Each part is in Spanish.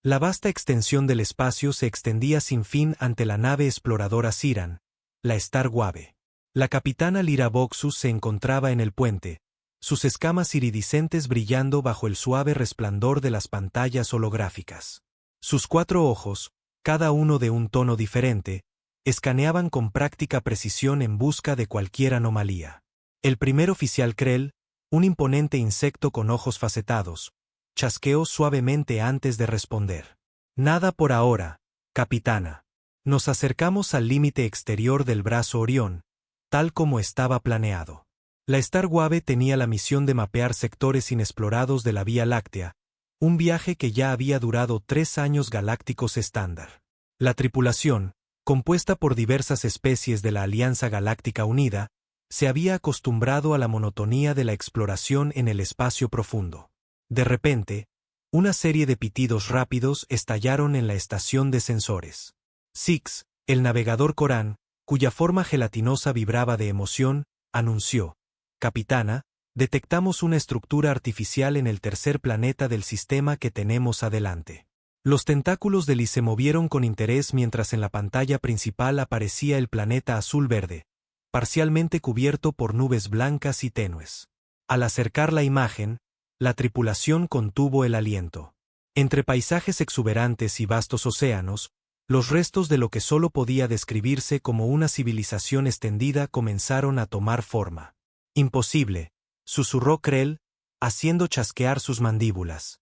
La vasta extensión del espacio se extendía sin fin ante la nave exploradora Siran, la Star Wave. La capitana Lyra Boxus se encontraba en el puente, sus escamas iridiscentes brillando bajo el suave resplandor de las pantallas holográficas. Sus 4 ojos, cada uno de un tono diferente, escaneaban con práctica precisión en busca de cualquier anomalía. El primer oficial Krell, un imponente insecto con ojos facetados, chasqueó suavemente antes de responder. Nada por ahora, capitana. Nos acercamos al límite exterior del brazo Orión, tal como estaba planeado. La Star Wave tenía la misión de mapear sectores inexplorados de la Vía Láctea, un viaje que ya había durado 3 años galácticos estándar. La tripulación, compuesta por diversas especies de la Alianza Galáctica Unida, se había acostumbrado a la monotonía de la exploración en el espacio profundo. De repente, una serie de pitidos rápidos estallaron en la estación de sensores. Six, el navegador Corán, cuya forma gelatinosa vibraba de emoción, anunció: «Capitana, detectamos una estructura artificial en el tercer planeta del sistema que tenemos adelante». Los tentáculos de Lee se movieron con interés mientras en la pantalla principal aparecía el planeta azul-verde, parcialmente cubierto por nubes blancas y tenues. Al acercar la imagen, la tripulación contuvo el aliento. Entre paisajes exuberantes y vastos océanos, los restos de lo que solo podía describirse como una civilización extendida comenzaron a tomar forma. «Imposible», susurró Krell, haciendo chasquear sus mandíbulas.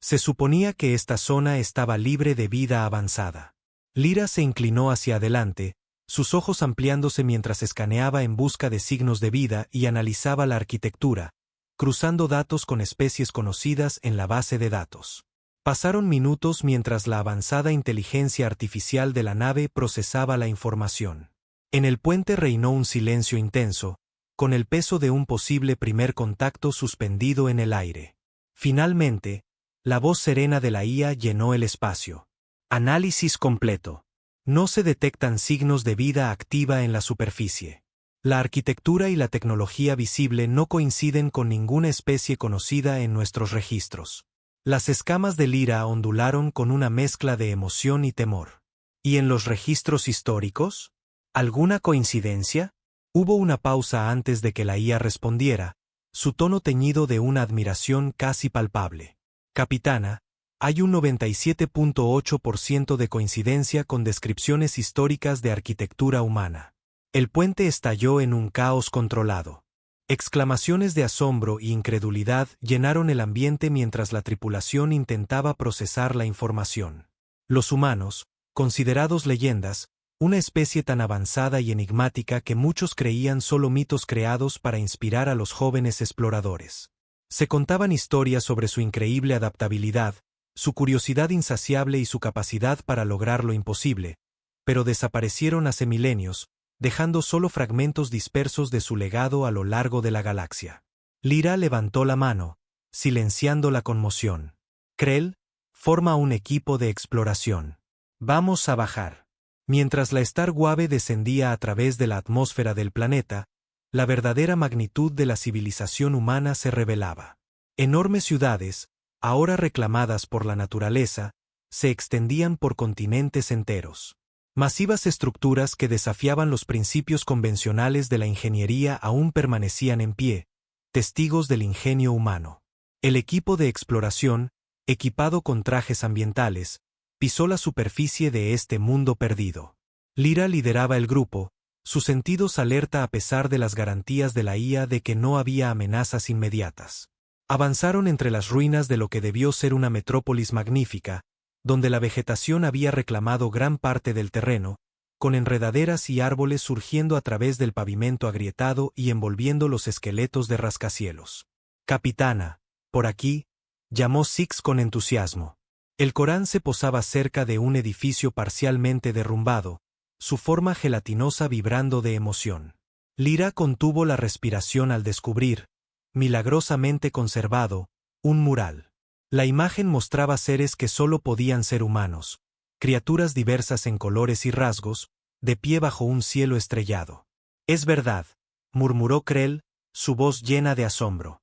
Se suponía que esta zona estaba libre de vida avanzada. Lyra se inclinó hacia adelante, sus ojos ampliándose mientras escaneaba en busca de signos de vida y analizaba la arquitectura, cruzando datos con especies conocidas en la base de datos. Pasaron minutos mientras la avanzada inteligencia artificial de la nave procesaba la información. En el puente reinó un silencio intenso, con el peso de un posible primer contacto suspendido en el aire. Finalmente, la voz serena de la IA llenó el espacio. Análisis completo. No se detectan signos de vida activa en la superficie. La arquitectura y la tecnología visible no coinciden con ninguna especie conocida en nuestros registros. Las escamas de Lyra ondularon con una mezcla de emoción y temor. ¿Y en los registros históricos? ¿Alguna coincidencia? Hubo una pausa antes de que la IA respondiera, su tono teñido de una admiración casi palpable. Capitana, hay un 97.8% de coincidencia con descripciones históricas de arquitectura humana. El puente estalló en un caos controlado. Exclamaciones de asombro y incredulidad llenaron el ambiente mientras la tripulación intentaba procesar la información. Los humanos, considerados leyendas, una especie tan avanzada y enigmática que muchos creían solo mitos creados para inspirar a los jóvenes exploradores. Se contaban historias sobre su increíble adaptabilidad, su curiosidad insaciable y su capacidad para lograr lo imposible, pero desaparecieron hace milenios, dejando solo fragmentos dispersos de su legado a lo largo de la galaxia. Lyra levantó la mano, silenciando la conmoción. Krell, forma un equipo de exploración. Vamos a bajar. Mientras la Star Wave descendía a través de la atmósfera del planeta, la verdadera magnitud de la civilización humana se revelaba. Enormes ciudades, ahora reclamadas por la naturaleza, se extendían por continentes enteros. Masivas estructuras que desafiaban los principios convencionales de la ingeniería aún permanecían en pie, testigos del ingenio humano. El equipo de exploración, equipado con trajes ambientales, pisó la superficie de este mundo perdido. Lyra lideraba el grupo, sus sentidos alerta a pesar de las garantías de la IA de que no había amenazas inmediatas. Avanzaron entre las ruinas de lo que debió ser una metrópolis magnífica, donde la vegetación había reclamado gran parte del terreno, con enredaderas y árboles surgiendo a través del pavimento agrietado y envolviendo los esqueletos de rascacielos. «Capitana, por aquí», llamó Six con entusiasmo. El Corán se posaba cerca de un edificio parcialmente derrumbado, su forma gelatinosa vibrando de emoción. Lyra contuvo la respiración al descubrir, milagrosamente conservado, un mural. La imagen mostraba seres que solo podían ser humanos, criaturas diversas en colores y rasgos, de pie bajo un cielo estrellado. «Es verdad», murmuró Krell, su voz llena de asombro.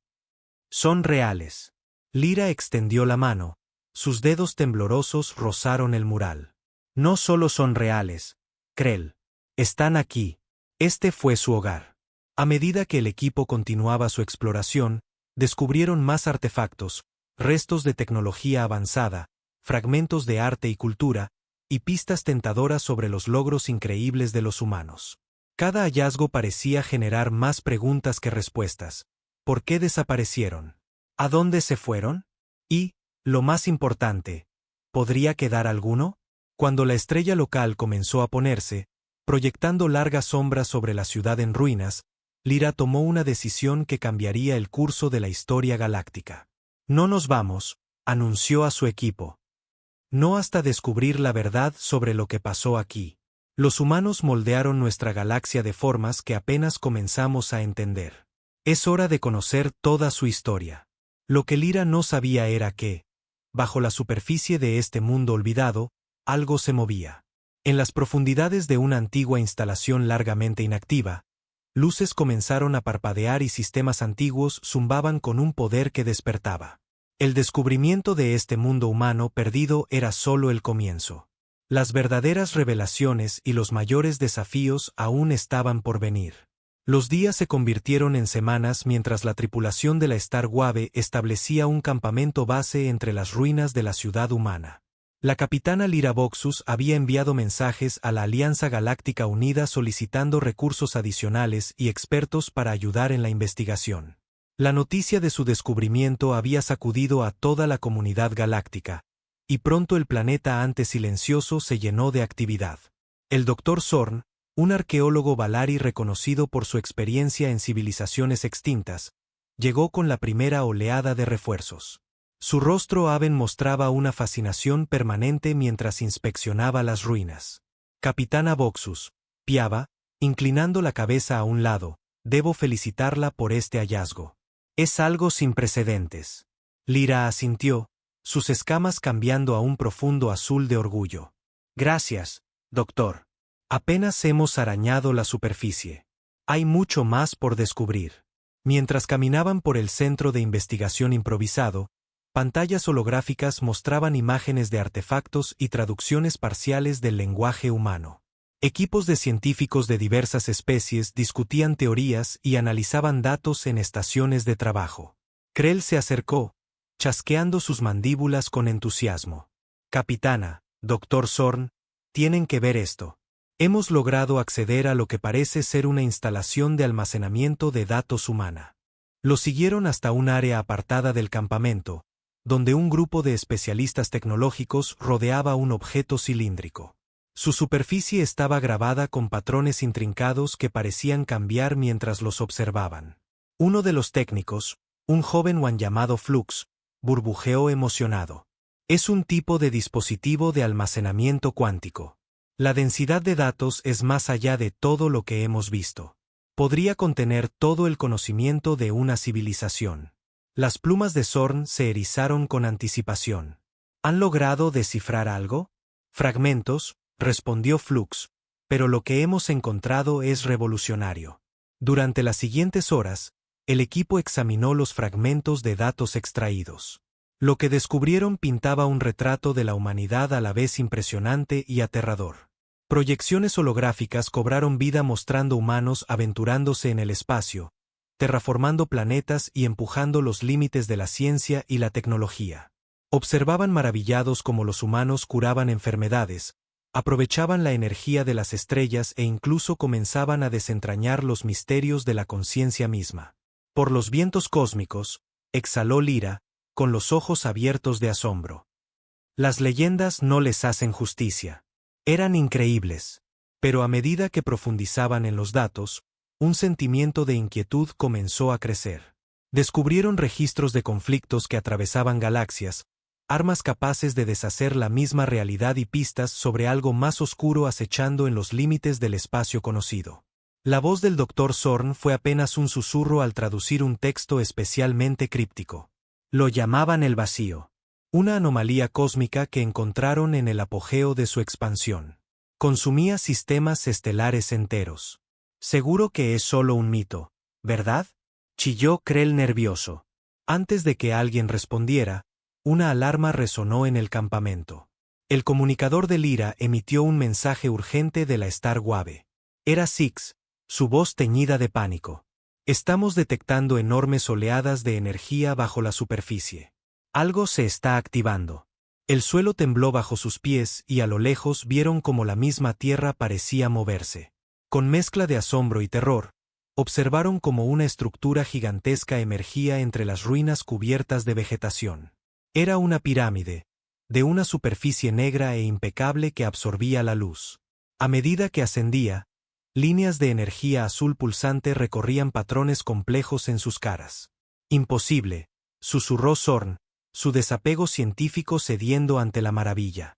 «Son reales». Lyra extendió la mano, Sus dedos temblorosos rozaron el mural. No solo son reales, Krell. Están aquí. Este fue su hogar. A medida que el equipo continuaba su exploración, descubrieron más artefactos, restos de tecnología avanzada, fragmentos de arte y cultura, y pistas tentadoras sobre los logros increíbles de los humanos. Cada hallazgo parecía generar más preguntas que respuestas. ¿Por qué desaparecieron? ¿A dónde se fueron? Y, lo más importante, ¿podría quedar alguno? Cuando la estrella local comenzó a ponerse, proyectando largas sombras sobre la ciudad en ruinas, Lyra tomó una decisión que cambiaría el curso de la historia galáctica. No nos vamos, anunció a su equipo. No hasta descubrir la verdad sobre lo que pasó aquí. Los humanos moldearon nuestra galaxia de formas que apenas comenzamos a entender. Es hora de conocer toda su historia. Lo que Lyra no sabía era que, bajo la superficie de este mundo olvidado, algo se movía. En las profundidades de una antigua instalación largamente inactiva, luces comenzaron a parpadear y sistemas antiguos zumbaban con un poder que despertaba. El descubrimiento de este mundo humano perdido era solo el comienzo. Las verdaderas revelaciones y los mayores desafíos aún estaban por venir. Los días se convirtieron en semanas mientras la tripulación de la Star Wave establecía un campamento base entre las ruinas de la ciudad humana. La capitana Lyra Voxus había enviado mensajes a la Alianza Galáctica Unida solicitando recursos adicionales y expertos para ayudar en la investigación. La noticia de su descubrimiento había sacudido a toda la comunidad galáctica, y pronto el planeta antes silencioso se llenó de actividad. El Dr. Zorn, un arqueólogo Valari reconocido por su experiencia en civilizaciones extintas, llegó con la primera oleada de refuerzos. Su rostro Aven mostraba una fascinación permanente mientras inspeccionaba las ruinas. Capitana Voxus, piaba, inclinando la cabeza a un lado, debo felicitarla por este hallazgo. Es algo sin precedentes. Lyra asintió, sus escamas cambiando a un profundo azul de orgullo. Gracias, doctor. Apenas hemos arañado la superficie. Hay mucho más por descubrir. Mientras caminaban por el centro de investigación improvisado, pantallas holográficas mostraban imágenes de artefactos y traducciones parciales del lenguaje humano. Equipos de científicos de diversas especies discutían teorías y analizaban datos en estaciones de trabajo. Krell se acercó, chasqueando sus mandíbulas con entusiasmo. Capitana, Dr. Zorn, tienen que ver esto. Hemos logrado acceder a lo que parece ser una instalación de almacenamiento de datos humana. Lo siguieron hasta un área apartada del campamento, donde un grupo de especialistas tecnológicos rodeaba un objeto cilíndrico. Su superficie estaba grabada con patrones intrincados que parecían cambiar mientras los observaban. Uno de los técnicos, un joven Wan llamado Flux, burbujeó emocionado. Es un tipo de dispositivo de almacenamiento cuántico. La densidad de datos es más allá de todo lo que hemos visto. Podría contener todo el conocimiento de una civilización. Las plumas de Zorn se erizaron con anticipación. ¿Han logrado descifrar algo? Fragmentos, respondió Flux, pero lo que hemos encontrado es revolucionario. Durante las siguientes horas, el equipo examinó los fragmentos de datos extraídos. Lo que descubrieron pintaba un retrato de la humanidad a la vez impresionante y aterrador. Proyecciones holográficas cobraron vida mostrando humanos aventurándose en el espacio, terraformando planetas y empujando los límites de la ciencia y la tecnología. Observaban maravillados cómo los humanos curaban enfermedades, aprovechaban la energía de las estrellas e incluso comenzaban a desentrañar los misterios de la conciencia misma. Por los vientos cósmicos, exhaló Lyra, con los ojos abiertos de asombro. Las leyendas no les hacen justicia. Eran increíbles. Pero a medida que profundizaban en los datos, un sentimiento de inquietud comenzó a crecer. Descubrieron registros de conflictos que atravesaban galaxias, armas capaces de deshacer la misma realidad y pistas sobre algo más oscuro acechando en los límites del espacio conocido. La voz del Dr. Zorn fue apenas un susurro al traducir un texto especialmente críptico. Lo llamaban el vacío. Una anomalía cósmica que encontraron en el apogeo de su expansión. Consumía sistemas estelares enteros. Seguro que es solo un mito, ¿verdad? Chilló Krell nervioso. Antes de que alguien respondiera, Una alarma resonó en el campamento. El comunicador de Lyra emitió un mensaje urgente de la Star Wave. Era Six, su voz teñida de pánico. Estamos detectando enormes oleadas de energía bajo la superficie. Algo se está activando. El suelo tembló bajo sus pies y a lo lejos vieron como la misma tierra parecía moverse. Con mezcla de asombro y terror, observaron como una estructura gigantesca emergía entre las ruinas cubiertas de vegetación. Era una pirámide, de una superficie negra e impecable que absorbía la luz. A medida que ascendía, líneas de energía azul pulsante recorrían patrones complejos en sus caras. Imposible, susurró Zorn, su desapego científico cediendo ante la maravilla.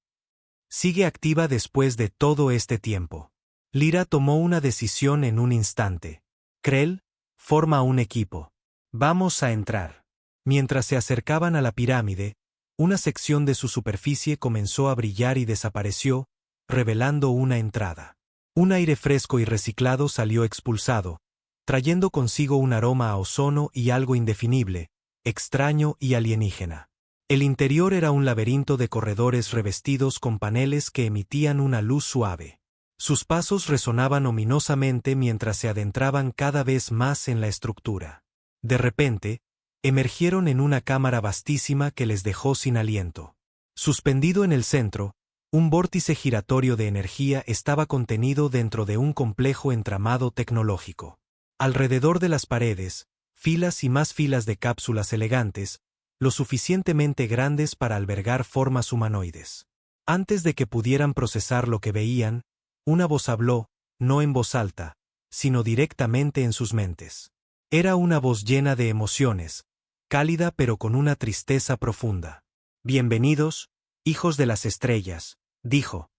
Sigue activa después de todo este tiempo. Lyra tomó una decisión en un instante. Krell, forma un equipo. Vamos a entrar. Mientras se acercaban a la pirámide, una sección de su superficie comenzó a brillar y desapareció, revelando una entrada. Un aire fresco y reciclado salió expulsado, trayendo consigo un aroma a ozono y algo indefinible, extraño y alienígena. El interior era un laberinto de corredores revestidos con paneles que emitían una luz suave. Sus pasos resonaban ominosamente mientras se adentraban cada vez más en la estructura. De repente, emergieron en una cámara vastísima que les dejó sin aliento. Suspendido en el centro, un vórtice giratorio de energía estaba contenido dentro de un complejo entramado tecnológico. Alrededor de las paredes, filas y más filas de cápsulas elegantes, lo suficientemente grandes para albergar formas humanoides. Antes de que pudieran procesar lo que veían, una voz habló, no en voz alta, sino directamente en sus mentes. Era una voz llena de emociones, cálida pero con una tristeza profunda. Bienvenidos, hijos de las estrellas, dijo.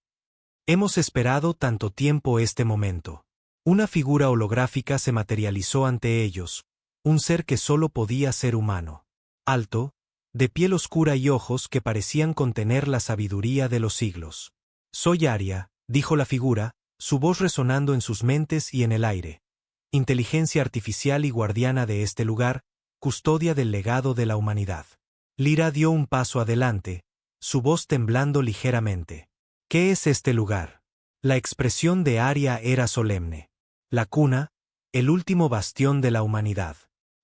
Hemos esperado tanto tiempo este momento. Una figura holográfica se materializó ante ellos, un ser que solo podía ser humano. Alto, de piel oscura y ojos que parecían contener la sabiduría de los siglos. Soy Aria, dijo la figura, su voz resonando en sus mentes y en el aire. Inteligencia artificial y guardiana de este lugar, custodia del legado de la humanidad. Lyra dio un paso adelante, su voz temblando ligeramente. ¿Qué es este lugar? La expresión de Aria era solemne. La cuna, el último bastión de la humanidad.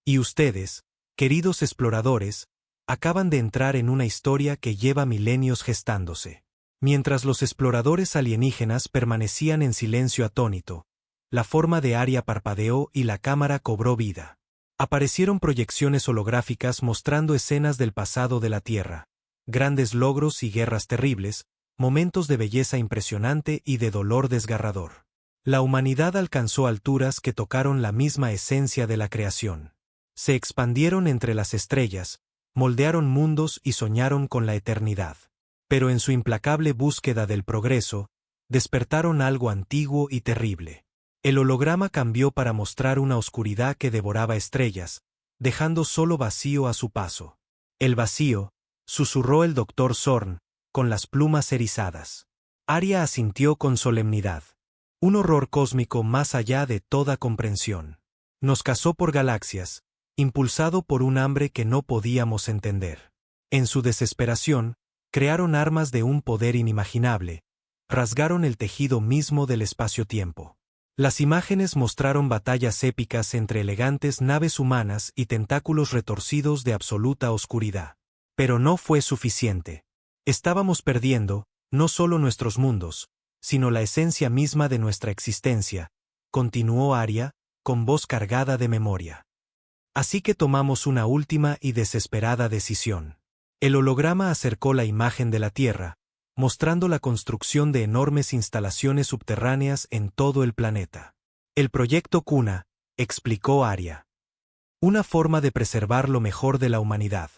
Y ustedes, queridos exploradores, acaban de entrar en una historia que lleva milenios gestándose. Mientras los exploradores alienígenas permanecían en silencio atónito, la forma de Aria parpadeó y la cámara cobró vida. Aparecieron proyecciones holográficas mostrando escenas del pasado de la Tierra, grandes logros y guerras terribles, momentos de belleza impresionante y de dolor desgarrador. La humanidad alcanzó alturas que tocaron la misma esencia de la creación. Se expandieron entre las estrellas, moldearon mundos y soñaron con la eternidad. Pero en su implacable búsqueda del progreso, despertaron algo antiguo y terrible. El holograma cambió para mostrar una oscuridad que devoraba estrellas, dejando solo vacío a su paso. El vacío, susurró el doctor Zorn, con las plumas erizadas. Aria asintió con solemnidad. Un horror cósmico más allá de toda comprensión. Nos cazó por galaxias, impulsado por un hambre que no podíamos entender. En su desesperación, crearon armas de un poder inimaginable, rasgaron el tejido mismo del espacio-tiempo. Las imágenes mostraron batallas épicas entre elegantes naves humanas y tentáculos retorcidos de absoluta oscuridad. Pero no fue suficiente. Estábamos perdiendo, no solo nuestros mundos, sino la esencia misma de nuestra existencia, continuó Aria, con voz cargada de memoria. Así que tomamos una última y desesperada decisión. El holograma acercó la imagen de la Tierra, mostrando la construcción de enormes instalaciones subterráneas en todo el planeta. El proyecto Cuna, explicó Aria. Una forma de preservar lo mejor de la humanidad.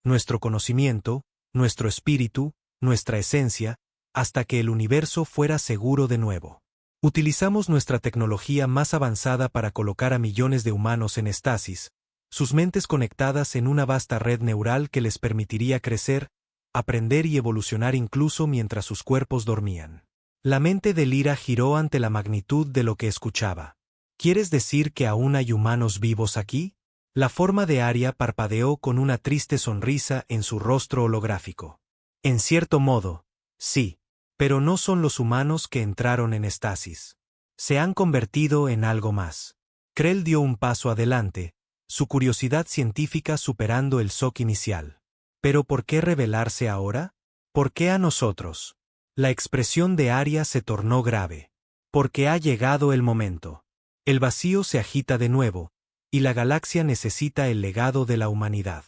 Nuestro conocimiento, nuestro espíritu, nuestra esencia, hasta que el universo fuera seguro de nuevo. Utilizamos nuestra tecnología más avanzada para colocar a millones de humanos en estasis, sus mentes conectadas en una vasta red neural que les permitiría crecer, aprender y evolucionar incluso mientras sus cuerpos dormían. La mente de Lyra giró ante la magnitud de lo que escuchaba. ¿Quieres decir que aún hay humanos vivos aquí? La forma de Aria parpadeó con una triste sonrisa en su rostro holográfico. En cierto modo, sí. Pero no son los humanos que entraron en estasis. Se han convertido en algo más. Krell dio un paso adelante, su curiosidad científica superando el shock inicial. ¿Pero por qué revelarse ahora? ¿Por qué a nosotros? La expresión de Aria se tornó grave. Porque ha llegado el momento. El vacío se agita de nuevo, y la galaxia necesita el legado de la humanidad.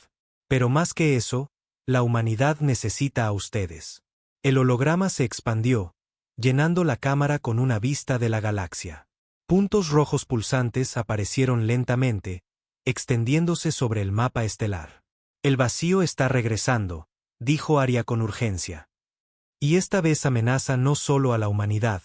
Pero más que eso, la humanidad necesita a ustedes. El holograma se expandió, llenando la cámara con una vista de la galaxia. Puntos rojos pulsantes aparecieron lentamente, extendiéndose sobre el mapa estelar. El vacío está regresando, dijo Aria con urgencia. Y esta vez amenaza no solo a la humanidad,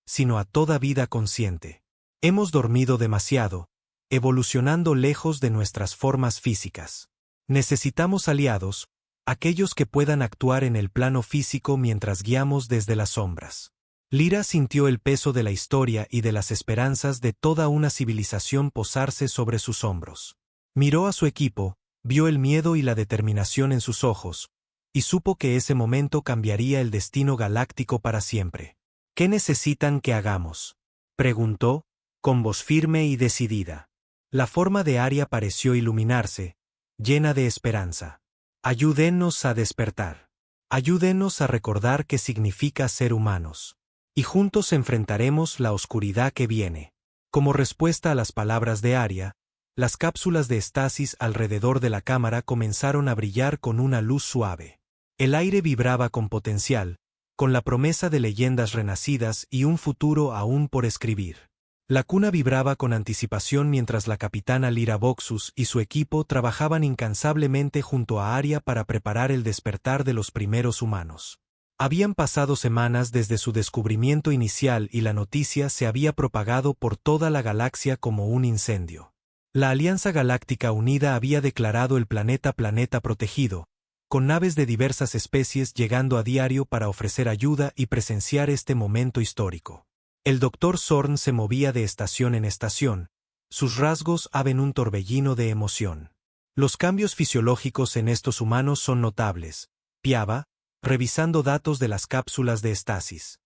sino a toda vida consciente. Hemos dormido demasiado, evolucionando lejos de nuestras formas físicas. Necesitamos aliados, aquellos que puedan actuar en el plano físico mientras guiamos desde las sombras. Lyra sintió el peso de la historia y de las esperanzas de toda una civilización posarse sobre sus hombros. Miró a su equipo, vio el miedo y la determinación en sus ojos, y supo que ese momento cambiaría el destino galáctico para siempre. ¿Qué necesitan que hagamos?, preguntó, con voz firme y decidida. La forma de Aria pareció iluminarse, llena de esperanza. Ayúdennos a despertar. Ayúdennos a recordar qué significa ser humanos. Y juntos enfrentaremos la oscuridad que viene. Como respuesta a las palabras de Aria, las cápsulas de estasis alrededor de la cámara comenzaron a brillar con una luz suave. El aire vibraba con potencial, con la promesa de leyendas renacidas y un futuro aún por escribir. La cuna vibraba con anticipación mientras la capitana Lyra Voxus y su equipo trabajaban incansablemente junto a Aria para preparar el despertar de los primeros humanos. Habían pasado semanas desde su descubrimiento inicial y la noticia se había propagado por toda la galaxia como un incendio. La Alianza Galáctica Unida había declarado el planeta protegido, con naves de diversas especies llegando a diario para ofrecer ayuda y presenciar este momento histórico. El Dr. Zorn se movía de estación en estación, sus rasgos abren un torbellino de emoción. Los cambios fisiológicos en estos humanos son notables, piaba, revisando datos de las cápsulas de estasis.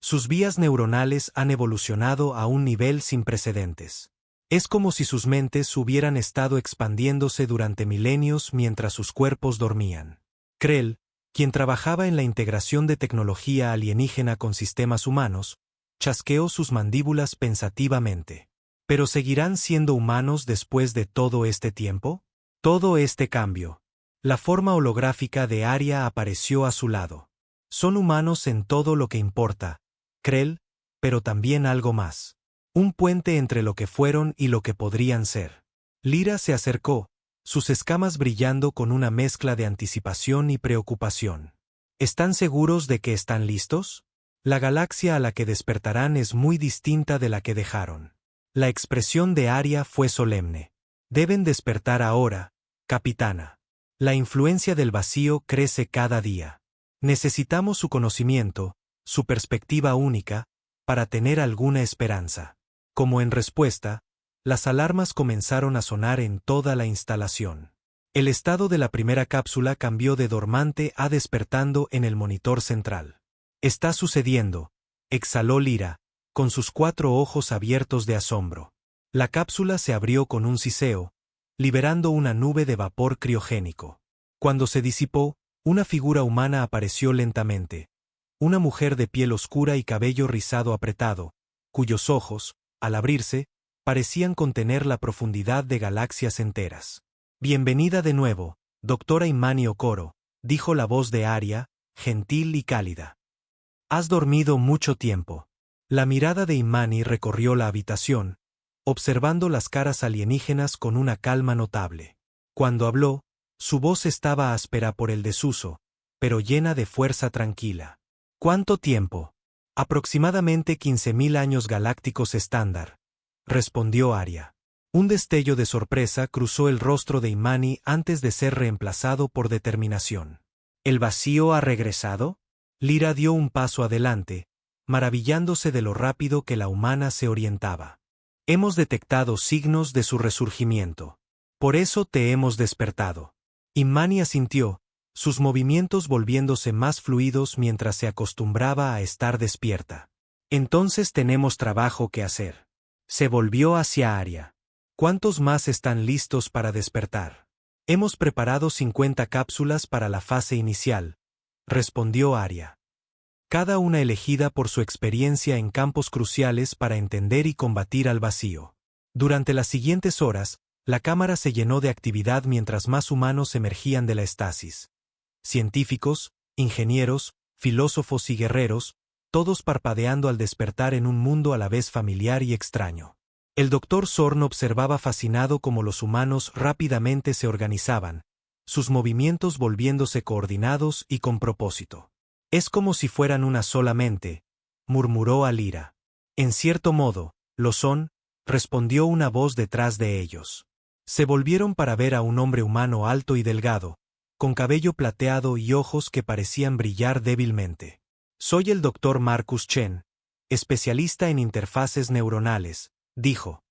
Sus vías neuronales han evolucionado a un nivel sin precedentes. Es como si sus mentes hubieran estado expandiéndose durante milenios mientras sus cuerpos dormían. Krell, quien trabajaba en la integración de tecnología alienígena con sistemas humanos, chasqueó sus mandíbulas pensativamente. ¿Pero seguirán siendo humanos después de todo este tiempo? Todo este cambio. La forma holográfica de Aria apareció a su lado. Son humanos en todo lo que importa, Krell, pero también algo más. Un puente entre lo que fueron y lo que podrían ser. Lyra se acercó, sus escamas brillando con una mezcla de anticipación y preocupación. ¿Están seguros de que están listos? La galaxia a la que despertarán es muy distinta de la que dejaron. La expresión de Aria fue solemne. Deben despertar ahora, capitana. La influencia del vacío crece cada día. Necesitamos su conocimiento, su perspectiva única, para tener alguna esperanza. Como en respuesta, las alarmas comenzaron a sonar en toda la instalación. El estado de la primera cápsula cambió de dormante a despertando en el monitor central. «Está sucediendo», exhaló Lyra, con sus 4 ojos abiertos de asombro. La cápsula se abrió con un siseo, liberando una nube de vapor criogénico. Cuando se disipó, una figura humana apareció lentamente. Una mujer de piel oscura y cabello rizado apretado, cuyos ojos, al abrirse, parecían contener la profundidad de galaxias enteras. «Bienvenida de nuevo, doctora Imani Okoro», dijo la voz de Aria, gentil y cálida. «Has dormido mucho tiempo». La mirada de Imani recorrió la habitación, observando las caras alienígenas con una calma notable. Cuando habló, su voz estaba áspera por el desuso, pero llena de fuerza tranquila. «¿Cuánto tiempo?» «Aproximadamente 15.000 años galácticos estándar», respondió Aria. Un destello de sorpresa cruzó el rostro de Imani antes de ser reemplazado por determinación. «¿El vacío ha regresado?» Lyra dio un paso adelante, maravillándose de lo rápido que la humana se orientaba. «Hemos detectado signos de su resurgimiento. Por eso te hemos despertado. Imani asintió, sus movimientos volviéndose más fluidos mientras se acostumbraba a estar despierta. Entonces tenemos trabajo que hacer. Se volvió hacia Arya. ¿Cuántos más están listos para despertar? Hemos preparado 50 cápsulas para la fase inicial, respondió Arya. Cada una elegida por su experiencia en campos cruciales para entender y combatir al vacío. Durante las siguientes horas, la cámara se llenó de actividad mientras más humanos emergían de la estasis. Científicos, ingenieros, filósofos y guerreros, todos parpadeando al despertar en un mundo a la vez familiar y extraño. El Dr. Zorn observaba fascinado cómo los humanos rápidamente se organizaban, sus movimientos volviéndose coordinados y con propósito. Es como si fueran una sola mente, murmuró Alira. En cierto modo, lo son, respondió una voz detrás de ellos. Se volvieron para ver a un hombre humano alto y delgado, con cabello plateado y ojos que parecían brillar débilmente. Soy el Dr. Marcus Chen, especialista en interfaces neuronales, dijo.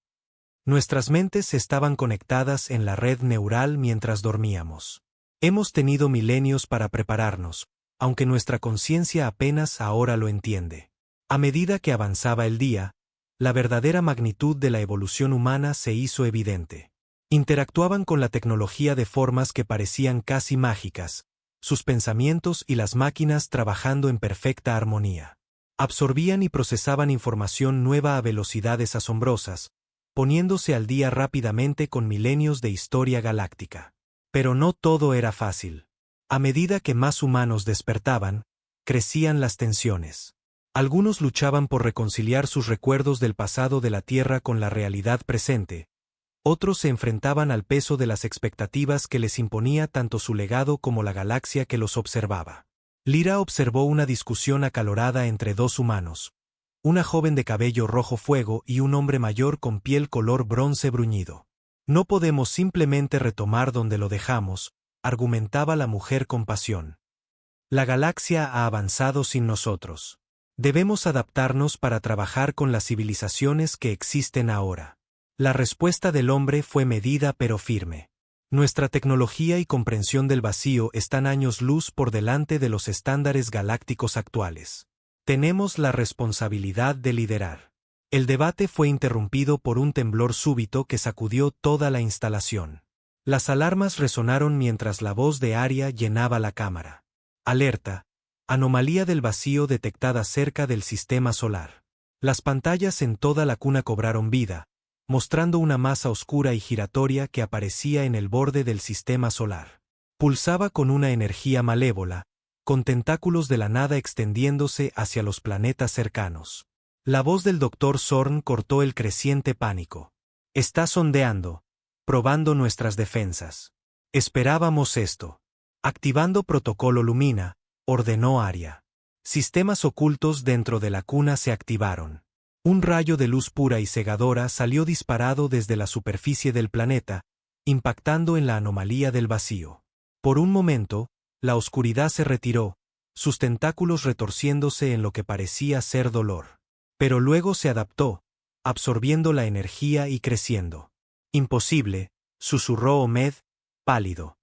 Nuestras mentes estaban conectadas en la red neural mientras dormíamos. Hemos tenido milenios para prepararnos, aunque nuestra conciencia apenas ahora lo entiende. A medida que avanzaba el día, la verdadera magnitud de la evolución humana se hizo evidente. Interactuaban con la tecnología de formas que parecían casi mágicas, sus pensamientos y las máquinas trabajando en perfecta armonía. Absorbían y procesaban información nueva a velocidades asombrosas, poniéndose al día rápidamente con milenios de historia galáctica. Pero no todo era fácil. A medida que más humanos despertaban, crecían las tensiones. Algunos luchaban por reconciliar sus recuerdos del pasado de la Tierra con la realidad presente. Otros se enfrentaban al peso de las expectativas que les imponía tanto su legado como la galaxia que los observaba. Lyra observó una discusión acalorada entre dos humanos, una joven de cabello rojo fuego y un hombre mayor con piel color bronce bruñido. No podemos simplemente retomar donde lo dejamos, argumentaba la mujer con pasión. La galaxia ha avanzado sin nosotros. Debemos adaptarnos para trabajar con las civilizaciones que existen ahora. La respuesta del hombre fue medida pero firme. Nuestra tecnología y comprensión del vacío están años luz por delante de los estándares galácticos actuales. Tenemos la responsabilidad de liderar. El debate fue interrumpido por un temblor súbito que sacudió toda la instalación. Las alarmas resonaron mientras la voz de Arya llenaba la cámara. Alerta. Anomalía del vacío detectada cerca del sistema solar. Las pantallas en toda la cuna cobraron vida, mostrando una masa oscura y giratoria que aparecía en el borde del sistema solar. Pulsaba con una energía malévola, con tentáculos de la nada extendiéndose hacia los planetas cercanos. La voz del Dr. Zorn cortó el creciente pánico. Está sondeando, probando nuestras defensas. Esperábamos esto. Activando protocolo Lumina, ordenó Arya. Sistemas ocultos dentro de la cuna se activaron. Un rayo de luz pura y cegadora salió disparado desde la superficie del planeta, impactando en la anomalía del vacío. Por un momento, la oscuridad se retiró, sus tentáculos retorciéndose en lo que parecía ser dolor. Pero luego se adaptó, absorbiendo la energía y creciendo. Imposible, susurró Omed, pálido.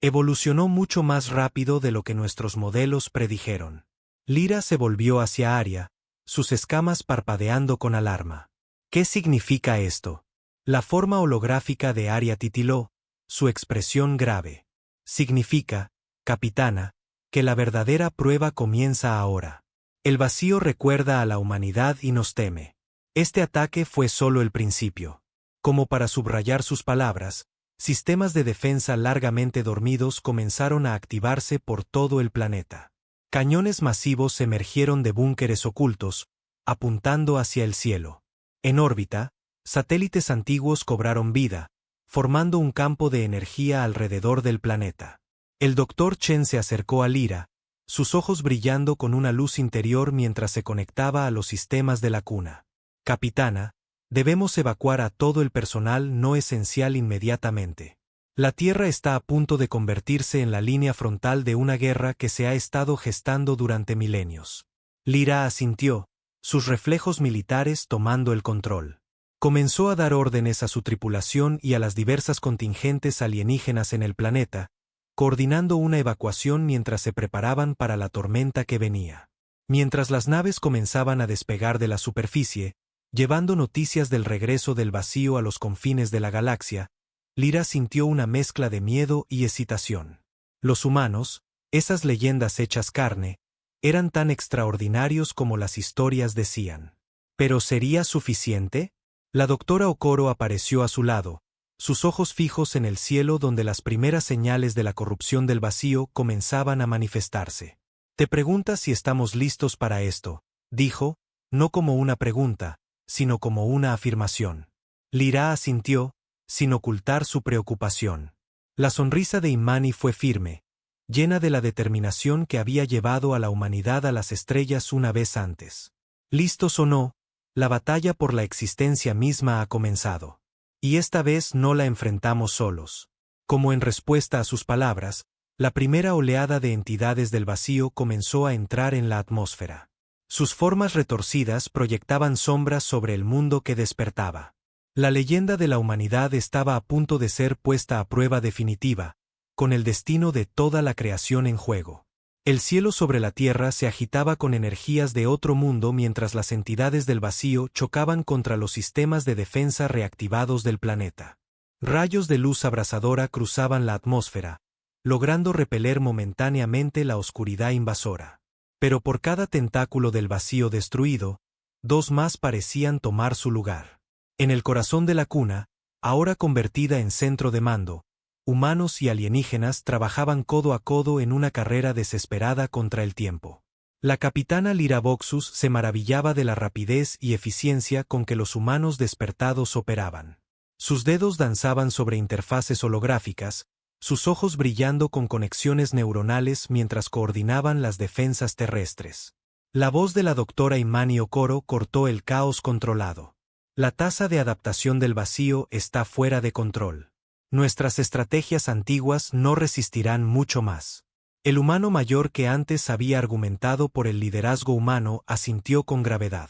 Evolucionó mucho más rápido de lo que nuestros modelos predijeron. Lyra se volvió hacia Arya, sus escamas parpadeando con alarma. ¿Qué significa esto? La forma holográfica de Arya titiló, su expresión grave. Significa, capitana, que la verdadera prueba comienza ahora. El vacío recuerda a la humanidad y nos teme. Este ataque fue solo el principio. Como para subrayar sus palabras, sistemas de defensa largamente dormidos comenzaron a activarse por todo el planeta. Cañones masivos emergieron de búnkeres ocultos, apuntando hacia el cielo. En órbita, satélites antiguos cobraron vida, formando un campo de energía alrededor del planeta. El Dr. Chen se acercó a Lyra, sus ojos brillando con una luz interior mientras se conectaba a los sistemas de la cuna. Capitana, debemos evacuar a todo el personal no esencial inmediatamente. La Tierra está a punto de convertirse en la línea frontal de una guerra que se ha estado gestando durante milenios. Lyra asintió, sus reflejos militares tomando el control. Comenzó a dar órdenes a su tripulación y a las diversas contingentes alienígenas en el planeta, coordinando una evacuación mientras se preparaban para la tormenta que venía. Mientras las naves comenzaban a despegar de la superficie, llevando noticias del regreso del vacío a los confines de la galaxia, Lyra sintió una mezcla de miedo y excitación. Los humanos, esas leyendas hechas carne, eran tan extraordinarios como las historias decían. ¿Pero sería suficiente? La doctora Okoro apareció a su lado, sus ojos fijos en el cielo donde las primeras señales de la corrupción del vacío comenzaban a manifestarse. Te preguntas si estamos listos para esto, dijo, no como una pregunta, sino como una afirmación. Lyra asintió, sin ocultar su preocupación. La sonrisa de Imani fue firme, llena de la determinación que había llevado a la humanidad a las estrellas una vez antes. Listos o no, la batalla por la existencia misma ha comenzado. Y esta vez no la enfrentamos solos. Como en respuesta a sus palabras, la primera oleada de entidades del vacío comenzó a entrar en la atmósfera. Sus formas retorcidas proyectaban sombras sobre el mundo que despertaba. La leyenda de la humanidad estaba a punto de ser puesta a prueba definitiva, con el destino de toda la creación en juego. El cielo sobre la tierra se agitaba con energías de otro mundo mientras las entidades del vacío chocaban contra los sistemas de defensa reactivados del planeta. Rayos de luz abrasadora cruzaban la atmósfera, logrando repeler momentáneamente la oscuridad invasora. Pero por cada tentáculo del vacío destruido, dos más parecían tomar su lugar. En el corazón de la cuna, ahora convertida en centro de mando, humanos y alienígenas trabajaban codo a codo en una carrera desesperada contra el tiempo. La capitana Lyra Voxus se maravillaba de la rapidez y eficiencia con que los humanos despertados operaban. Sus dedos danzaban sobre interfaces holográficas, sus ojos brillando con conexiones neuronales mientras coordinaban las defensas terrestres. La voz de la doctora Imani Okoro cortó el caos controlado. La tasa de adaptación del vacío está fuera de control. Nuestras estrategias antiguas no resistirán mucho más. El humano mayor que antes había argumentado por el liderazgo humano asintió con gravedad.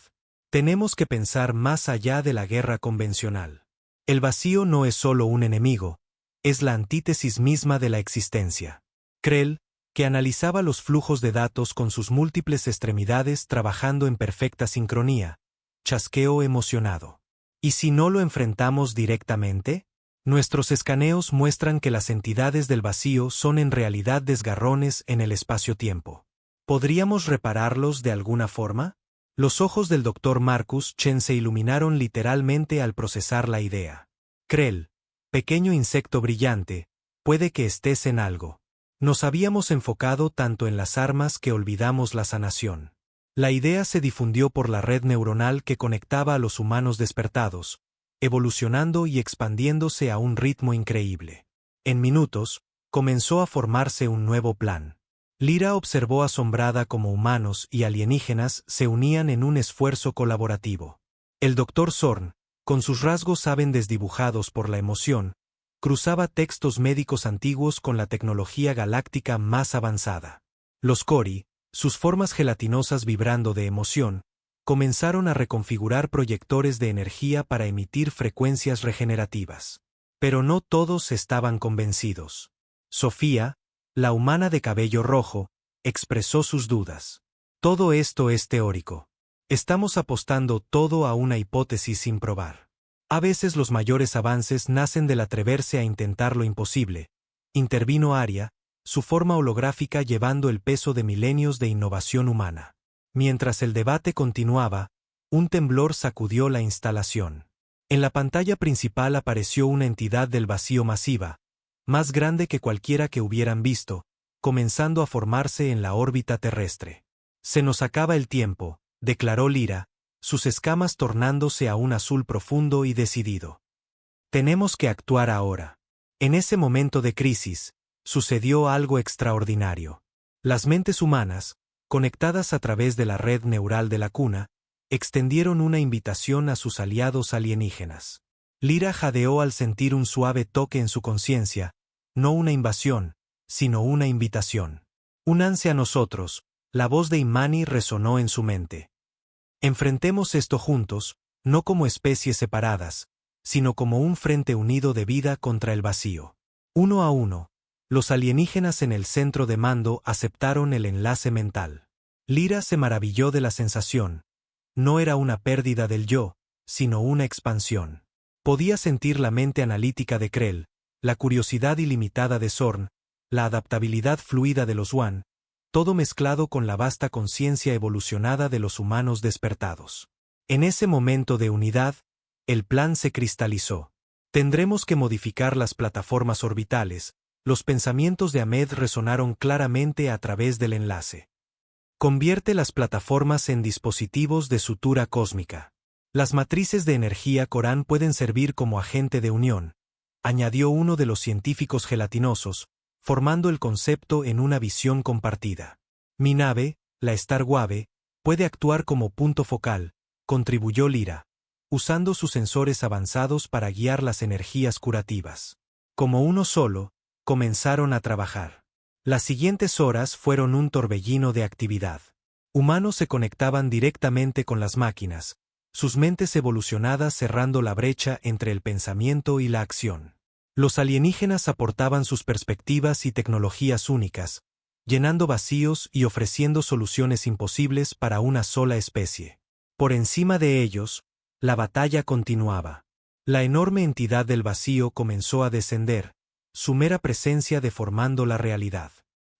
Tenemos que pensar más allá de la guerra convencional. El vacío no es solo un enemigo, es la antítesis misma de la existencia. Krell, que analizaba los flujos de datos con sus múltiples extremidades trabajando en perfecta sincronía, chasqueó emocionado. ¿Y si no lo enfrentamos directamente? Nuestros escaneos muestran que las entidades del vacío son en realidad desgarrones en el espacio-tiempo. ¿Podríamos repararlos de alguna forma? Los ojos del Dr. Marcus Chen se iluminaron literalmente al procesar la idea. Krell, pequeño insecto brillante, puede que estés en algo. Nos habíamos enfocado tanto en las armas que olvidamos la sanación. La idea se difundió por la red neuronal que conectaba a los humanos despertados, evolucionando y expandiéndose a un ritmo increíble. En minutos, comenzó a formarse un nuevo plan. Lyra observó asombrada cómo humanos y alienígenas se unían en un esfuerzo colaborativo. El Dr. Zorn, con sus rasgos desdibujados por la emoción, cruzaba textos médicos antiguos con la tecnología galáctica más avanzada. Los Cori, sus formas gelatinosas vibrando de emoción, comenzaron a reconfigurar proyectores de energía para emitir frecuencias regenerativas. Pero no todos estaban convencidos. Sofía, la humana de cabello rojo, expresó sus dudas. Todo esto es teórico. Estamos apostando todo a una hipótesis sin probar. A veces los mayores avances nacen del atreverse a intentar lo imposible, intervino Aria, su forma holográfica llevando el peso de milenios de innovación humana. Mientras el debate continuaba, un temblor sacudió la instalación. En la pantalla principal apareció una entidad del vacío masiva, más grande que cualquiera que hubieran visto, comenzando a formarse en la órbita terrestre. Se nos acaba el tiempo, declaró Lyra, sus escamas tornándose a un azul profundo y decidido. Tenemos que actuar ahora. En ese momento de crisis, sucedió algo extraordinario. Las mentes humanas, conectadas a través de la red neural de la cuna, extendieron una invitación a sus aliados alienígenas. Lyra jadeó al sentir un suave toque en su conciencia, no una invasión, sino una invitación. Únanse a nosotros, la voz de Imani resonó en su mente. Enfrentemos esto juntos, no como especies separadas, sino como un frente unido de vida contra el vacío. Uno a uno, los alienígenas en el centro de mando aceptaron el enlace mental. Lyra se maravilló de la sensación. No era una pérdida del yo, sino una expansión. Podía sentir la mente analítica de Krell, la curiosidad ilimitada de Zorn, la adaptabilidad fluida de los Wan, todo mezclado con la vasta conciencia evolucionada de los humanos despertados. En ese momento de unidad, el plan se cristalizó. Tendremos que modificar las plataformas orbitales. Los pensamientos de Ahmed resonaron claramente a través del enlace. Convierte las plataformas en dispositivos de sutura cósmica. Las matrices de energía Corán pueden servir como agente de unión, añadió uno de los científicos gelatinosos, formando el concepto en una visión compartida. Mi nave, la Star Wave, puede actuar como punto focal, contribuyó Lyra, usando sus sensores avanzados para guiar las energías curativas. Como uno solo, comenzaron a trabajar. Las siguientes horas fueron un torbellino de actividad. Humanos se conectaban directamente con las máquinas, sus mentes evolucionadas cerrando la brecha entre el pensamiento y la acción. Los alienígenas aportaban sus perspectivas y tecnologías únicas, llenando vacíos y ofreciendo soluciones imposibles para una sola especie. Por encima de ellos, la batalla continuaba. La enorme entidad del vacío comenzó a descender, su mera presencia deformando la realidad.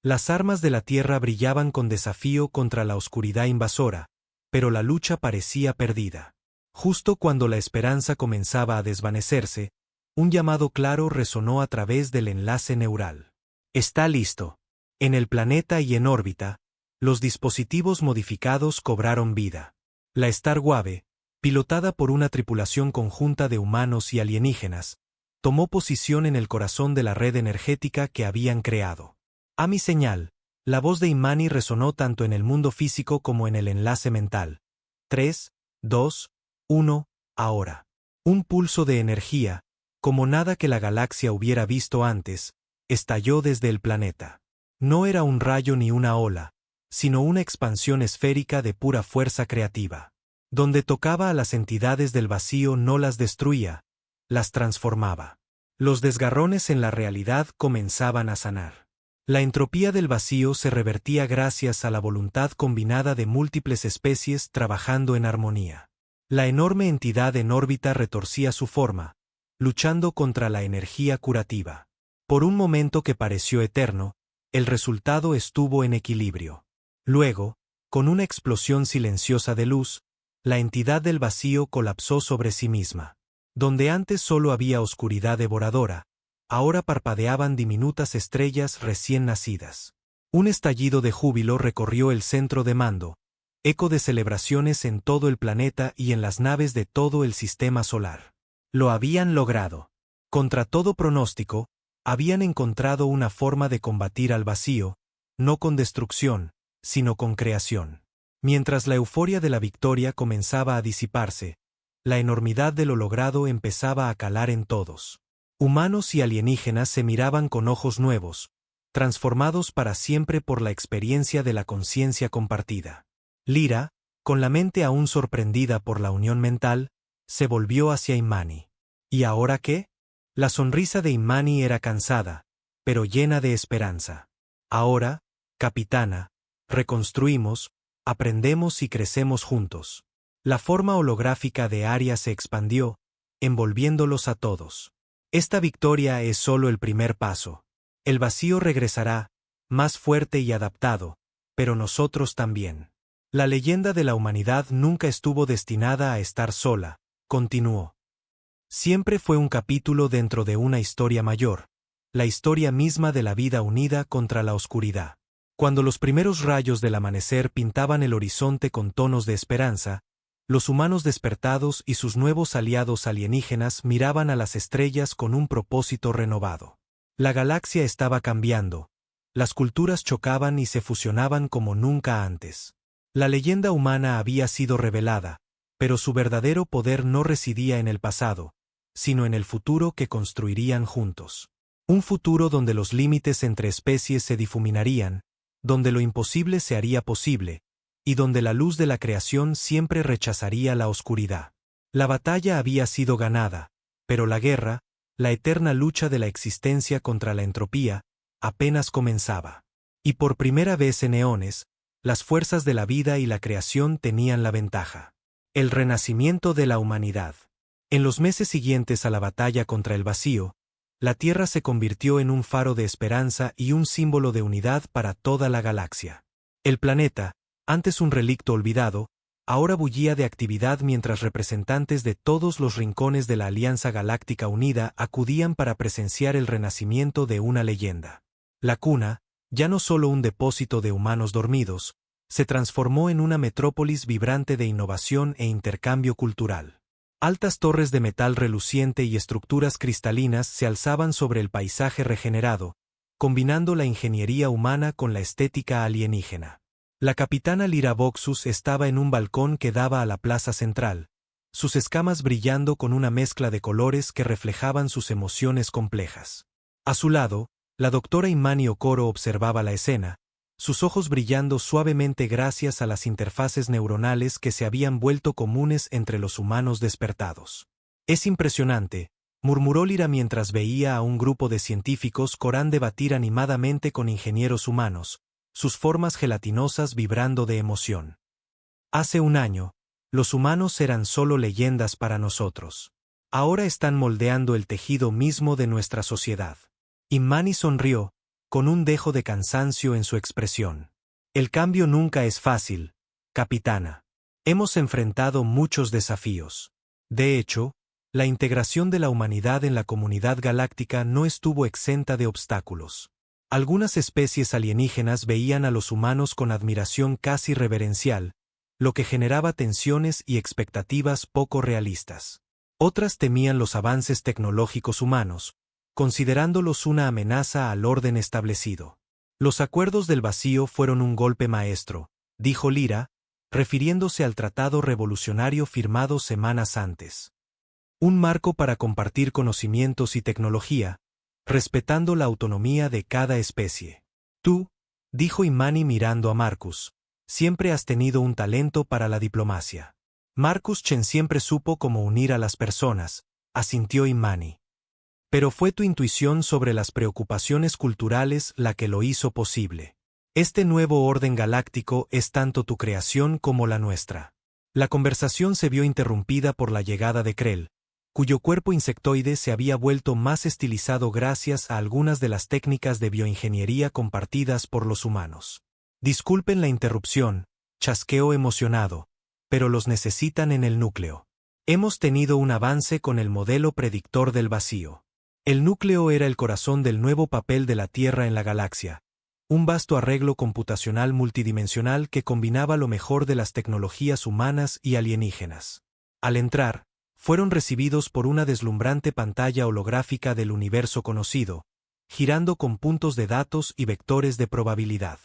Las armas de la Tierra brillaban con desafío contra la oscuridad invasora, pero la lucha parecía perdida. Justo cuando la esperanza comenzaba a desvanecerse, un llamado claro resonó a través del enlace neural. Está listo. En el planeta y en órbita, los dispositivos modificados cobraron vida. La Star Wave, pilotada por una tripulación conjunta de humanos y alienígenas, tomó posición en el corazón de la red energética que habían creado. A mi señal, la voz de Imani resonó tanto en el mundo físico como en el enlace mental. 3, 2, 1, ahora. Un pulso de energía, como nada que la galaxia hubiera visto antes, estalló desde el planeta. No era un rayo ni una ola, sino una expansión esférica de pura fuerza creativa. Donde tocaba a las entidades del vacío no las destruía, las transformaba. Los desgarrones en la realidad comenzaban a sanar. La entropía del vacío se revertía gracias a la voluntad combinada de múltiples especies trabajando en armonía. La enorme entidad en órbita retorcía su forma, luchando contra la energía curativa. Por un momento que pareció eterno, el resultado estuvo en equilibrio. Luego, con una explosión silenciosa de luz, la entidad del vacío colapsó sobre sí misma. Donde antes solo había oscuridad devoradora, ahora parpadeaban diminutas estrellas recién nacidas. Un estallido de júbilo recorrió el centro de mando, eco de celebraciones en todo el planeta y en las naves de todo el sistema solar. Lo habían logrado. Contra todo pronóstico, habían encontrado una forma de combatir al vacío, no con destrucción, sino con creación. Mientras la euforia de la victoria comenzaba a disiparse, la enormidad de lo logrado empezaba a calar en todos. Humanos y alienígenas se miraban con ojos nuevos, transformados para siempre por la experiencia de la conciencia compartida. Lyra, con la mente aún sorprendida por la unión mental, se volvió hacia Imani. ¿Y ahora qué? La sonrisa de Imani era cansada, pero llena de esperanza. Ahora, capitana, reconstruimos, aprendemos y crecemos juntos. La forma holográfica de Aria se expandió, envolviéndolos a todos. Esta victoria es solo el primer paso. El vacío regresará, más fuerte y adaptado, pero nosotros también. La leyenda de la humanidad nunca estuvo destinada a estar sola, continuó. Siempre fue un capítulo dentro de una historia mayor, la historia misma de la vida unida contra la oscuridad. Cuando los primeros rayos del amanecer pintaban el horizonte con tonos de esperanza, los humanos despertados y sus nuevos aliados alienígenas miraban a las estrellas con un propósito renovado. La galaxia estaba cambiando, las culturas chocaban y se fusionaban como nunca antes. La leyenda humana había sido revelada, pero su verdadero poder no residía en el pasado, sino en el futuro que construirían juntos. Un futuro donde los límites entre especies se difuminarían, donde lo imposible se haría posible, y donde la luz de la creación siempre rechazaría la oscuridad. La batalla había sido ganada, pero la guerra, la eterna lucha de la existencia contra la entropía, apenas comenzaba. Y por primera vez en eones, las fuerzas de la vida y la creación tenían la ventaja. El renacimiento de la humanidad. En los meses siguientes a la batalla contra el vacío, la Tierra se convirtió en un faro de esperanza y un símbolo de unidad para toda la galaxia. El planeta, antes un relicto olvidado, ahora bullía de actividad mientras representantes de todos los rincones de la Alianza Galáctica Unida acudían para presenciar el renacimiento de una leyenda. La cuna, ya no solo un depósito de humanos dormidos, se transformó en una metrópolis vibrante de innovación e intercambio cultural. Altas torres de metal reluciente y estructuras cristalinas se alzaban sobre el paisaje regenerado, combinando la ingeniería humana con la estética alienígena. La capitana Lyra Voxus estaba en un balcón que daba a la plaza central, sus escamas brillando con una mezcla de colores que reflejaban sus emociones complejas. A su lado, la doctora Imani Okoro observaba la escena, sus ojos brillando suavemente gracias a las interfaces neuronales que se habían vuelto comunes entre los humanos despertados. «Es impresionante», murmuró Lyra mientras veía a un grupo de científicos Corán debatir animadamente con ingenieros humanos, sus formas gelatinosas vibrando de emoción. «Hace un año, los humanos eran solo leyendas para nosotros. Ahora están moldeando el tejido mismo de nuestra sociedad». Imani sonrió, con un dejo de cansancio en su expresión. «El cambio nunca es fácil, capitana. Hemos enfrentado muchos desafíos. De hecho, la integración de la humanidad en la comunidad galáctica no estuvo exenta de obstáculos. Algunas especies alienígenas veían a los humanos con admiración casi reverencial, lo que generaba tensiones y expectativas poco realistas. Otras temían los avances tecnológicos humanos, considerándolos una amenaza al orden establecido. «Los acuerdos del vacío fueron un golpe maestro», dijo Lyra, refiriéndose al tratado revolucionario firmado semanas antes. «Un marco para compartir conocimientos y tecnología, respetando la autonomía de cada especie. Tú», dijo Imani mirando a Marcus, «siempre has tenido un talento para la diplomacia». «Marcus Chen siempre supo cómo unir a las personas», asintió Imani. «Pero fue tu intuición sobre las preocupaciones culturales la que lo hizo posible. Este nuevo orden galáctico es tanto tu creación como la nuestra». La conversación se vio interrumpida por la llegada de Krell, cuyo cuerpo insectoide se había vuelto más estilizado gracias a algunas de las técnicas de bioingeniería compartidas por los humanos. «Disculpen la interrupción», chasqueó emocionado, «pero los necesitan en el núcleo. Hemos tenido un avance con el modelo predictor del vacío». El núcleo era el corazón del nuevo papel de la Tierra en la galaxia, un vasto arreglo computacional multidimensional que combinaba lo mejor de las tecnologías humanas y alienígenas. Al entrar, fueron recibidos por una deslumbrante pantalla holográfica del universo conocido, girando con puntos de datos y vectores de probabilidad.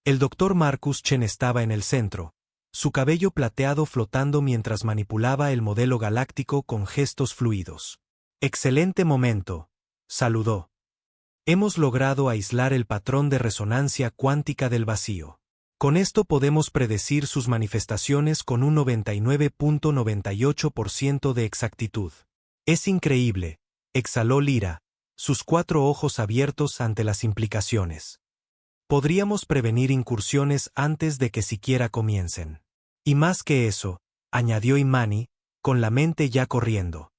El Dr. Marcus Chen estaba en el centro, su cabello plateado flotando mientras manipulaba el modelo galáctico con gestos fluidos. «Excelente momento», saludó. «Hemos logrado aislar el patrón de resonancia cuántica del vacío. Con esto podemos predecir sus manifestaciones con un 99.98% de exactitud». «Es increíble», exhaló Lyra, sus 4 ojos abiertos ante las implicaciones. «Podríamos prevenir incursiones antes de que siquiera comiencen. Y más que eso», añadió Imani, con la mente ya corriendo.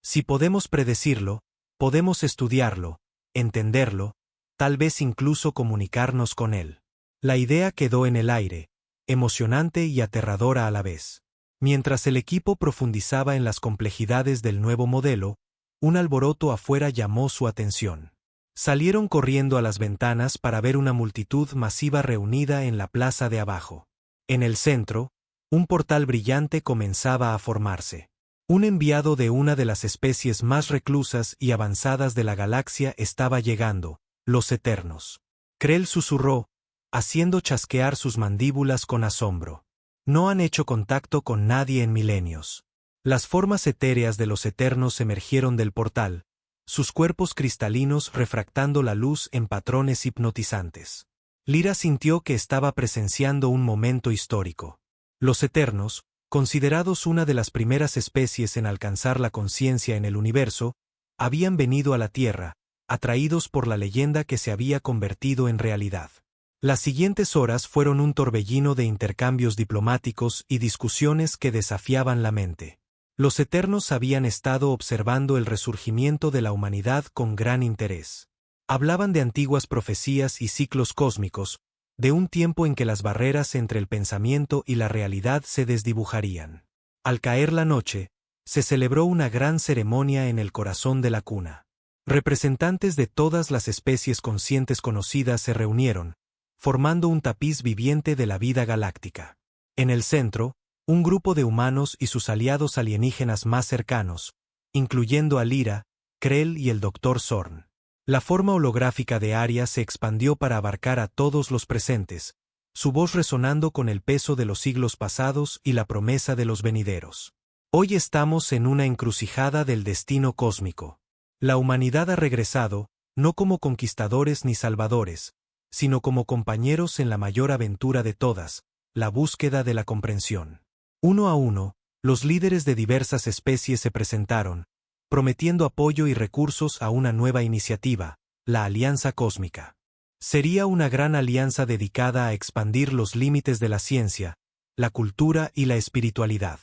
«Si podemos predecirlo, podemos estudiarlo, entenderlo, tal vez incluso comunicarnos con él». La idea quedó en el aire, emocionante y aterradora a la vez. Mientras el equipo profundizaba en las complejidades del nuevo modelo, un alboroto afuera llamó su atención. Salieron corriendo a las ventanas para ver una multitud masiva reunida en la plaza de abajo. En el centro, un portal brillante comenzaba a formarse. Un enviado de una de las especies más reclusas y avanzadas de la galaxia estaba llegando, los Eternos. Krell susurró, haciendo chasquear sus mandíbulas con asombro. No han hecho contacto con nadie en milenios. Las formas etéreas de los Eternos emergieron del portal, sus cuerpos cristalinos refractando la luz en patrones hipnotizantes. Lyra sintió que estaba presenciando un momento histórico. Los Eternos, Considerados una de las primeras especies en alcanzar la conciencia en el universo, habían venido a la Tierra, atraídos por la leyenda que se había convertido en realidad. Las siguientes horas fueron un torbellino de intercambios diplomáticos y discusiones que desafiaban la mente. Los Eternos habían estado observando el resurgimiento de la humanidad con gran interés. Hablaban de antiguas profecías y ciclos cósmicos, de un tiempo en que las barreras entre el pensamiento y la realidad se desdibujarían. Al caer la noche, se celebró una gran ceremonia en el corazón de la cuna. Representantes de todas las especies conscientes conocidas se reunieron, formando un tapiz viviente de la vida galáctica. En el centro, un grupo de humanos y sus aliados alienígenas más cercanos, incluyendo a Lyra, Krell y el Dr. Zorn. La forma holográfica de Aria se expandió para abarcar a todos los presentes, su voz resonando con el peso de los siglos pasados y la promesa de los venideros. Hoy estamos en una encrucijada del destino cósmico. La humanidad ha regresado, no como conquistadores ni salvadores, sino como compañeros en la mayor aventura de todas, la búsqueda de la comprensión. Uno a uno, los líderes de diversas especies se presentaron, prometiendo apoyo y recursos a una nueva iniciativa, la Alianza Cósmica. Sería una gran alianza dedicada a expandir los límites de la ciencia, la cultura y la espiritualidad.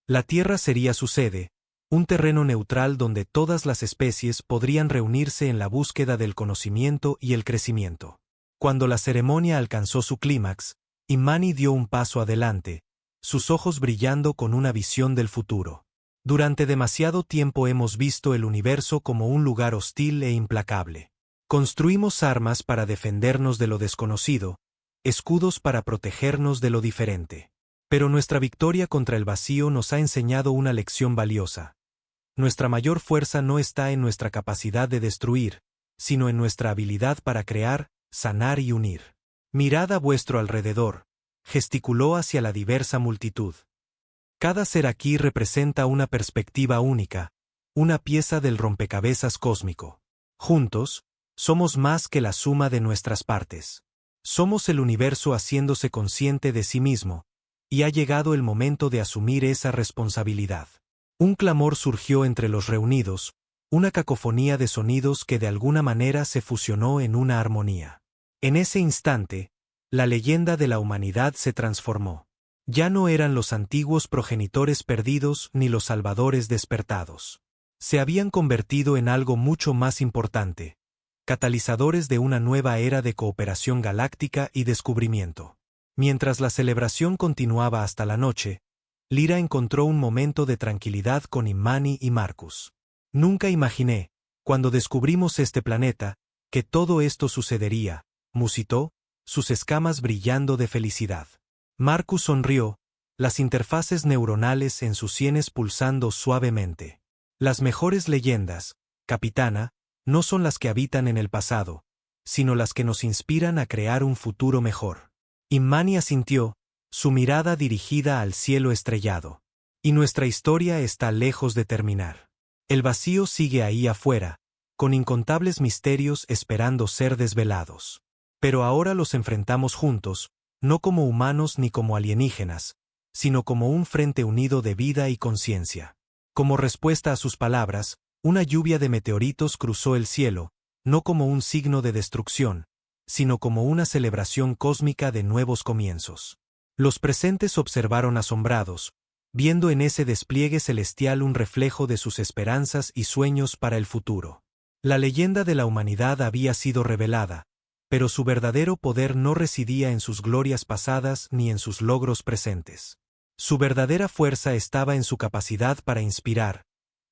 La Tierra sería su sede, un terreno neutral donde todas las especies podrían reunirse en la búsqueda del conocimiento y el crecimiento. Cuando la ceremonia alcanzó su clímax, Imani dio un paso adelante, sus ojos brillando con una visión del futuro. Durante demasiado tiempo hemos visto el universo como un lugar hostil e implacable. Construimos armas para defendernos de lo desconocido, escudos para protegernos de lo diferente. Pero nuestra victoria contra el vacío nos ha enseñado una lección valiosa. Nuestra mayor fuerza no está en nuestra capacidad de destruir, sino en nuestra habilidad para crear, sanar y unir. Mirad a vuestro alrededor, gesticuló hacia la diversa multitud. Cada ser aquí representa una perspectiva única, una pieza del rompecabezas cósmico. Juntos, somos más que la suma de nuestras partes. Somos el universo haciéndose consciente de sí mismo, y ha llegado el momento de asumir esa responsabilidad. Un clamor surgió entre los reunidos, una cacofonía de sonidos que de alguna manera se fusionó en una armonía. En ese instante, la leyenda de la humanidad se transformó. Ya no eran los antiguos progenitores perdidos ni los salvadores despertados. Se habían convertido en algo mucho más importante, catalizadores de una nueva era de cooperación galáctica y descubrimiento. Mientras la celebración continuaba hasta la noche, Lyra encontró un momento de tranquilidad con Imani y Marcus. Nunca imaginé, cuando descubrimos este planeta, que todo esto sucedería, musitó, sus escamas brillando de felicidad. Marcus sonrió, las interfaces neuronales en sus sienes pulsando suavemente. Las mejores leyendas, capitana, no son las que habitan en el pasado, sino las que nos inspiran a crear un futuro mejor. Imani asintió, su mirada dirigida al cielo estrellado. Y nuestra historia está lejos de terminar. El vacío sigue ahí afuera, con incontables misterios esperando ser desvelados. Pero ahora los enfrentamos juntos, no como humanos ni como alienígenas, sino como un frente unido de vida y conciencia. Como respuesta a sus palabras, una lluvia de meteoritos cruzó el cielo, no como un signo de destrucción, sino como una celebración cósmica de nuevos comienzos. Los presentes observaron asombrados, viendo en ese despliegue celestial un reflejo de sus esperanzas y sueños para el futuro. La leyenda de la humanidad había sido revelada, pero su verdadero poder no residía en sus glorias pasadas ni en sus logros presentes. Su verdadera fuerza estaba en su capacidad para inspirar,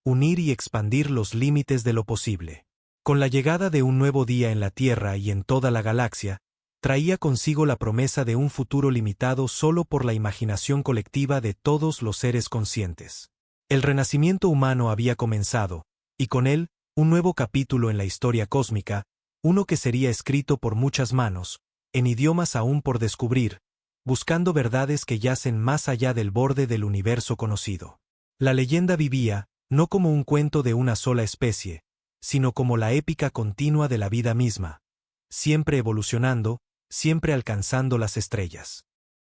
unir y expandir los límites de lo posible. Con la llegada de un nuevo día en la Tierra y en toda la galaxia, traía consigo la promesa de un futuro limitado solo por la imaginación colectiva de todos los seres conscientes. El renacimiento humano había comenzado, y con él, un nuevo capítulo en la historia cósmica, uno que sería escrito por muchas manos, en idiomas aún por descubrir, buscando verdades que yacen más allá del borde del universo conocido. La leyenda vivía, no como un cuento de una sola especie, sino como la épica continua de la vida misma, siempre evolucionando, siempre alcanzando las estrellas.